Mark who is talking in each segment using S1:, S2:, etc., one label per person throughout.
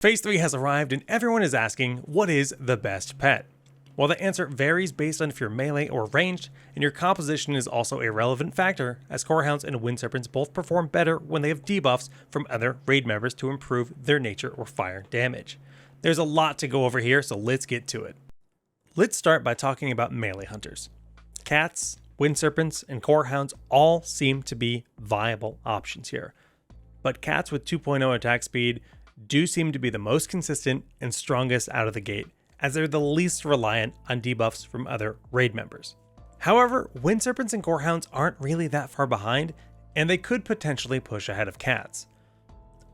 S1: Phase 3 has arrived and everyone is asking, what is the best pet? Well, the answer varies based on if you're melee or ranged, and your composition is also a relevant factor, as Corehounds and Wind Serpents both perform better when they have debuffs from other raid members to improve their nature or fire damage. There's a lot to go over here, so let's get to it. Let's start by talking about melee hunters. Cats, Wind Serpents, and Corehounds all seem to be viable options here. But cats with 2.0 attack speed do seem to be the most consistent and strongest out of the gate, as they're the least reliant on debuffs from other raid members. However, Wind Serpents and Corehounds aren't really that far behind, and they could potentially push ahead of cats.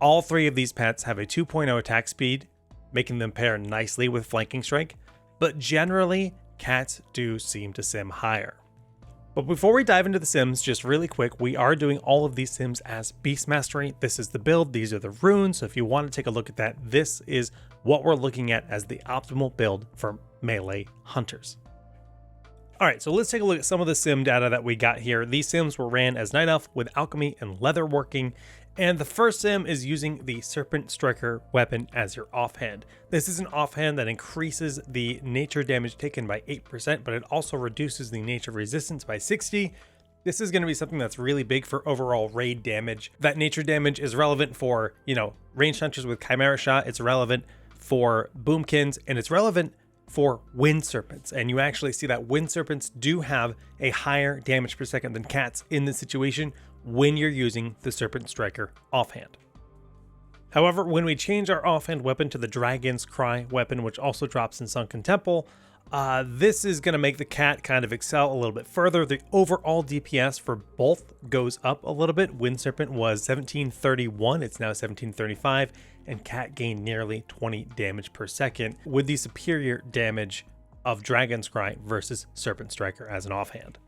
S1: All three of these pets have a 2.0 attack speed, making them pair nicely with Flanking Strike, but generally, cats do seem to sim higher. But before we dive into the sims, just really quick, we are doing all of these sims as Beast Mastery. This is the build, these are the runes, so if you want to take a look at that, this is what we're looking at as the optimal build for melee hunters. Alright, so let's take a look at some of the sim data that we got here. These sims were ran as Night Elf with Alchemy and Leatherworking, and the first sim is using the Serpent Striker weapon as your offhand. This is an offhand that increases the nature damage taken by 8%, but it also reduces the nature resistance by 60%. This is going to be something that's really big for overall raid damage. That nature damage is relevant for, ranged hunters with Chimera Shot, it's relevant for Boomkins, and it's relevant for Wind Serpents. And you actually see that Wind Serpents do have a higher damage per second than cats in this situation when you're using the Serpent Striker offhand. However, when we change our offhand weapon to the Dragon's Cry weapon, which also drops in Sunken Temple, this is going to make the cat kind of excel a little bit further. The overall DPS for both goes up a little bit. Wind Serpent was 1731, it's now 1735, and cat gained nearly 20 damage per second with the superior damage of Dragon's Cry versus Serpent Striker as an offhand.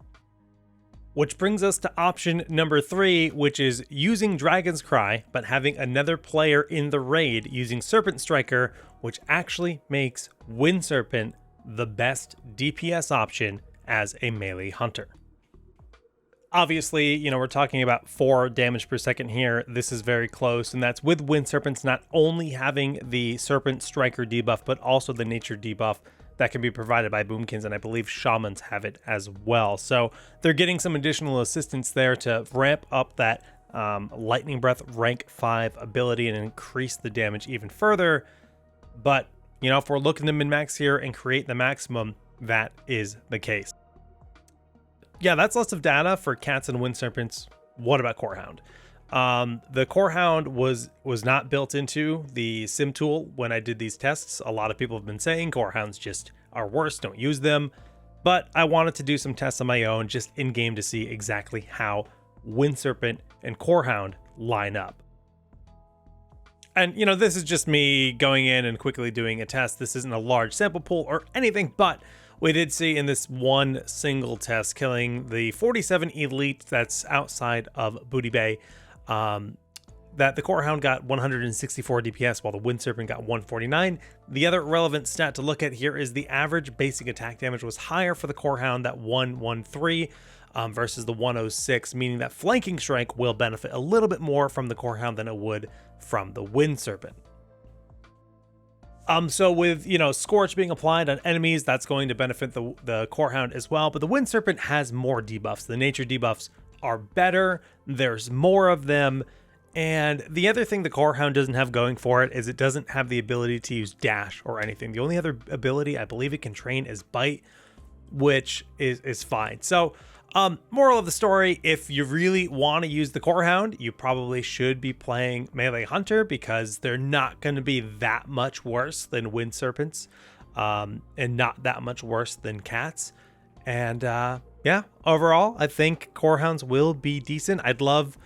S1: Which brings us to option number 3, which is using Dragon's Cry, but having another player in the raid using Serpent Striker, which actually makes Wind Serpent the best DPS option as a melee hunter. Obviously, we're talking about 4 damage per second here. This is very close, and that's with Wind Serpents not only having the Serpent Striker debuff, but also the nature debuff that can be provided by Boomkins, and I believe Shamans have it as well. So they're getting some additional assistance there to ramp up that Lightning Breath rank 5 ability and increase the damage even further. But, if we're looking to min-max here and create the maximum, that is the case. Yeah, that's lots of data for cats and Wind Serpents. What about Corehound? The Corehound was not built into the sim tool when I did these tests. A lot of people have been saying Corehounds just are worse, don't use them. But I wanted to do some tests on my own just in game to see exactly how Wind Serpent and Corehound line up. And this is just me going in and quickly doing a test. This isn't a large sample pool or anything, but we did see in this one single test killing the 47 elite that's outside of Booty Bay, that the Corehound got 164 DPS while the Wind Serpent got 149. The other relevant stat to look at here is the average basic attack damage was higher for the Corehound, that 113 versus the 106, meaning that Flanking Strike will benefit a little bit more from the Corehound than it would from the Wind Serpent. So with, Scorch being applied on enemies, that's going to benefit the Corehound as well, but the Wind Serpent has more debuffs. The nature debuffs are better, there's more of them, and the other thing the Corehound doesn't have going for it is it doesn't have the ability to use dash or anything. The only other ability I believe it can train is bite, which is fine. So moral of the story, if you really want to use the Corehound, you probably should be playing Melee Hunter because they're not going to be that much worse than Wind Serpents, and not that much worse than cats. And yeah, overall, I think Corehounds will be decent. I'd love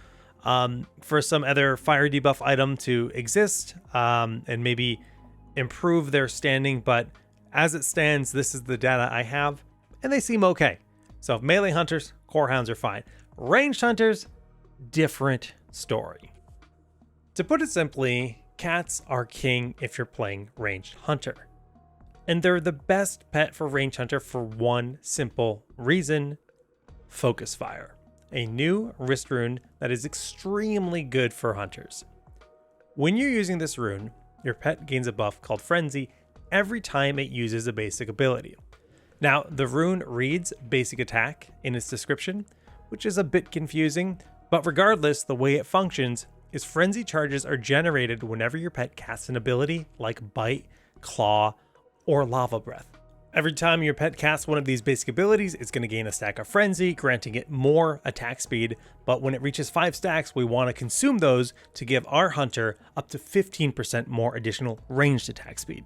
S1: for some other fire debuff item to exist and maybe improve their standing, but as it stands, this is the data I have, and they seem okay. So melee hunters, Corehounds are fine. Ranged hunters, different story. To put it simply, cats are king if you're playing ranged hunter. And they're the best pet for ranged hunter for one simple reason: focus fire. A new wrist rune that is extremely good for hunters. When you're using this rune, your pet gains a buff called Frenzy every time it uses a basic ability. Now, the rune reads basic attack in its description, which is a bit confusing, but regardless, the way it functions is frenzy charges are generated whenever your pet casts an ability like Bite, Claw, or Lava Breath. Every time your pet casts one of these basic abilities, it's going to gain a stack of Frenzy, granting it more attack speed, but when it reaches 5 stacks, we want to consume those to give our hunter up to 15% more additional ranged attack speed.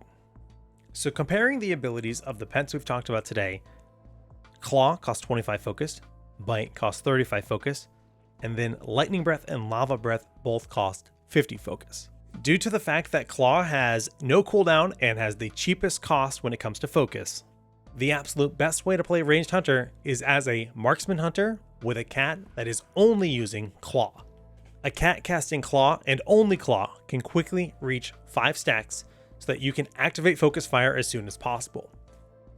S1: So comparing the abilities of the pets we've talked about today, Claw costs 25 focus, Bite costs 35 focus, and then Lightning Breath and Lava Breath both cost 50 focus. Due to the fact that Claw has no cooldown and has the cheapest cost when it comes to focus, the absolute best way to play Ranged Hunter is as a Marksman Hunter with a cat that is only using Claw. A cat casting Claw and only Claw can quickly reach 5 stacks so that you can activate Focus Fire as soon as possible.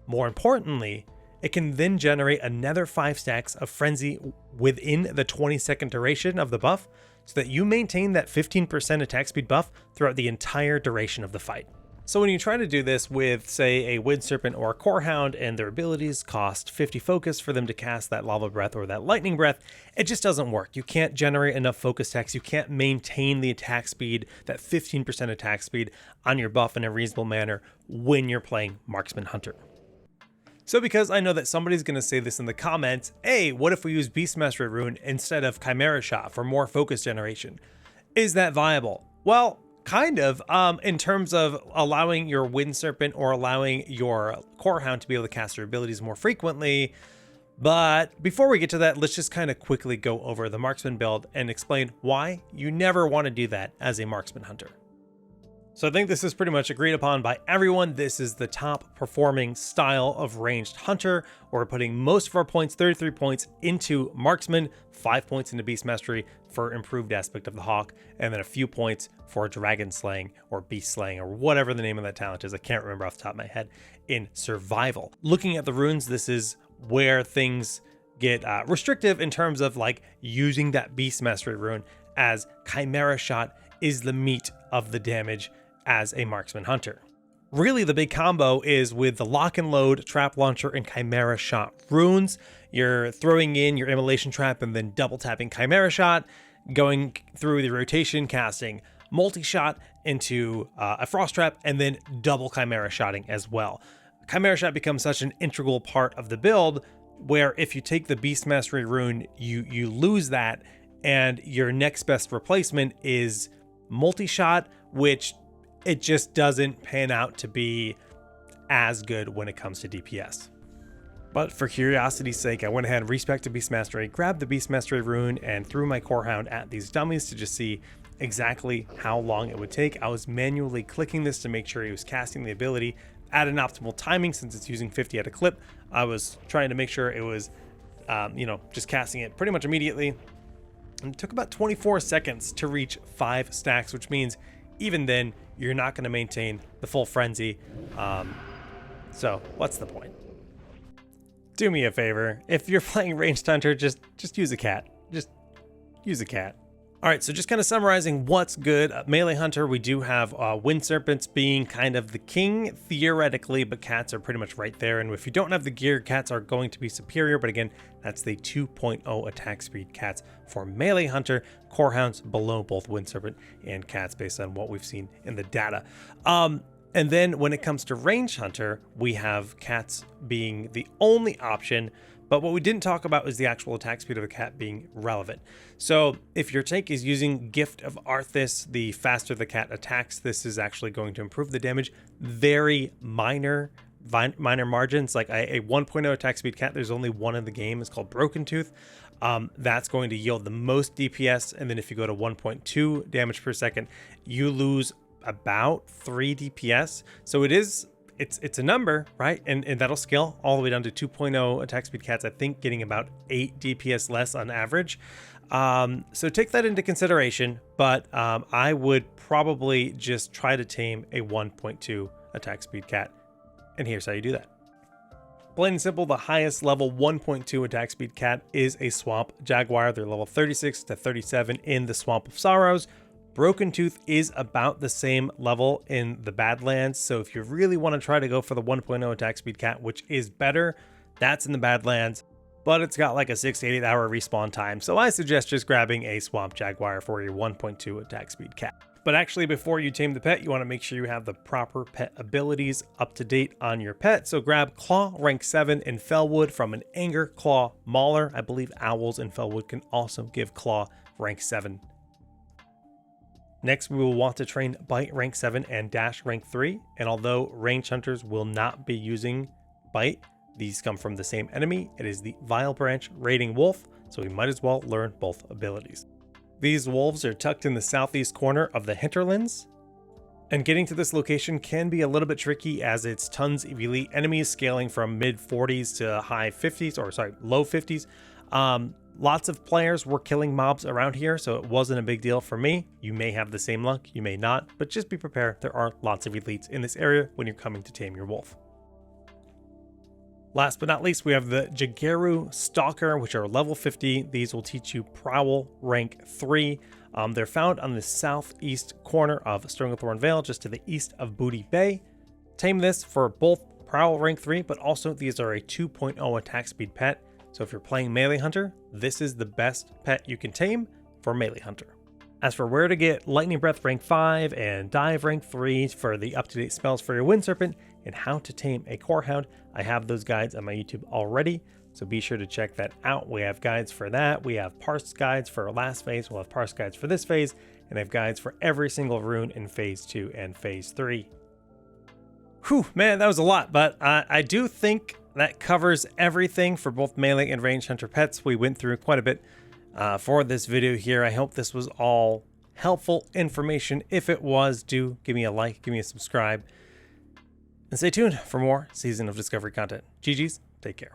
S1: More importantly, it can then generate another 5 stacks of Frenzy within the 20-second duration of the buff, so that you maintain that 15% attack speed buff throughout the entire duration of the fight. So when you try to do this with, say, a Wind Serpent or a Corehound and their abilities cost 50 focus for them to cast that Lava Breath or that Lightning Breath, it just doesn't work. You can't generate enough focus stacks. You can't maintain the attack speed, that 15% attack speed on your buff in a reasonable manner when you're playing Marksman Hunter. So because I know that somebody's going to say this in the comments, hey, what if we use Beast Mastery Rune instead of Chimera Shot for more focus generation? Is that viable? Well, kind of, in terms of allowing your Wind Serpent or allowing your Corehound to be able to cast their abilities more frequently. But before we get to that, let's just kind of quickly go over the Marksman build and explain why you never want to do that as a Marksman Hunter. So I think this is pretty much agreed upon by everyone. This is the top performing style of Ranged Hunter. We're putting most of our points, 33 points, into Marksman, 5 points into Beast Mastery for improved aspect of the Hawk, and then a few points for Dragon Slaying or Beast Slaying or whatever the name of that talent is. I can't remember off the top of my head. In Survival. Looking at the runes, this is where things get restrictive in terms of like using that Beast Mastery rune, as Chimera Shot is the meat of the damage as a Marksman Hunter. Really, the big combo is with the Lock and Load, Trap Launcher, and Chimera Shot runes. You're throwing in your Immolation Trap and then double tapping Chimera Shot, going through the rotation, casting Multi-Shot into a Frost Trap, and then double Chimera Shotting as well. Chimera Shot becomes such an integral part of the build, where if you take the Beast Mastery rune, you lose that, and your next best replacement is Multi-Shot, which it just doesn't pan out to be as good when it comes to DPS. But for curiosity's sake, I went ahead and respected Beast Mastery, grabbed the Beast Mastery rune, and threw my Corehound at these dummies to just see exactly how long it would take. I was manually clicking this to make sure he was casting the ability at an optimal timing, since it's using 50 at a clip. I was trying to make sure it was, just casting it pretty much immediately. And it took about 24 seconds to reach 5 stacks, which means even then, you're not going to maintain the full frenzy. So what's the point? Do me a favor. If you're playing Ranged Hunter, just use a cat. Just use a cat. All right, so just kind of summarizing what's good. Melee Hunter, we do have Wind Serpents being kind of the king, theoretically, but cats are pretty much right there. And if you don't have the gear, cats are going to be superior. But again, that's the 2.0 attack speed cats for Melee Hunter. Corehounds below both Wind Serpent and cats based on what we've seen in the data. And then when it comes to Ranged Hunter, we have cats being the only option. But what we didn't talk about is the actual attack speed of a cat being relevant. So if your tank is using Gift of Arthas, the faster the cat attacks, this is actually going to improve the damage. Very minor margins, like a 1.0 attack speed cat, there's only one in the game. It's called Broken Tooth. That's going to yield the most DPS. And then if you go to 1.2 damage per second, you lose about 3 DPS. So it's a number, right? And that'll scale all the way down to 2.0 attack speed cats, I think getting about 8 DPS less on average. So take that into consideration, but I would probably just try to tame a 1.2 attack speed cat. And here's how you do that. Plain and simple, the highest level 1.2 attack speed cat is a Swamp Jaguar. They're level 36 to 37 in the Swamp of Sorrows. Broken Tooth is about the same level in the Badlands, so if you really want to try to go for the 1.0 attack speed cat, which is better, that's in the Badlands, but it's got like a 6 to 8 hour respawn time, so I suggest just grabbing a Swamp Jaguar for your 1.2 attack speed cat. But actually, before you tame the pet, you want to make sure you have the proper pet abilities up to date on your pet. So grab Claw rank 7 in Fellwood from an Anger Claw Mauler. I believe owls in Fellwood can also give Claw rank 7. Next, we will want to train Bite rank 7 and Dash rank 3. And although range hunters will not be using Bite, these come from the same enemy. It is the Vile Branch Raiding Wolf, so we might as well learn both abilities. These wolves are tucked in the southeast corner of the hinterlands, and getting to this location can be a little bit tricky as it's tons of elite enemies scaling from mid 40s to high 50s, or sorry, low 50s. Lots of players were killing mobs around here, so it wasn't a big deal for me. You may have the same luck, you may not, but just be prepared. There are lots of elites in this area when you're coming to tame your wolf. Last but not least, we have the Jeiku Stalker, which are level 50. These will teach you Prowl rank 3. They're found on the southeast corner of Stranglethorn Vale, just to the east of Booty Bay. Tame this for both Prowl rank 3, but also these are a 2.0 attack speed pet. So if you're playing Melee Hunter, this is the best pet you can tame for Melee Hunter. As for where to get Lightning Breath rank 5 and Dive rank 3 for the up-to-date spells for your Wind Serpent, and how to tame a Corehound, I have those guides on my YouTube already, so be sure to check that out. We have guides for that, we have parse guides for last phase, we'll have parse guides for this phase, and I have guides for every single rune in phase 2 and phase 3. Whew, man, that was a lot, but I do think that covers everything for both Melee and Range Hunter pets. We went through quite a bit for this video here. I hope this was all helpful information. If it was, do give me a like, give me a subscribe, and stay tuned for more Season of Discovery content. GG's, take care.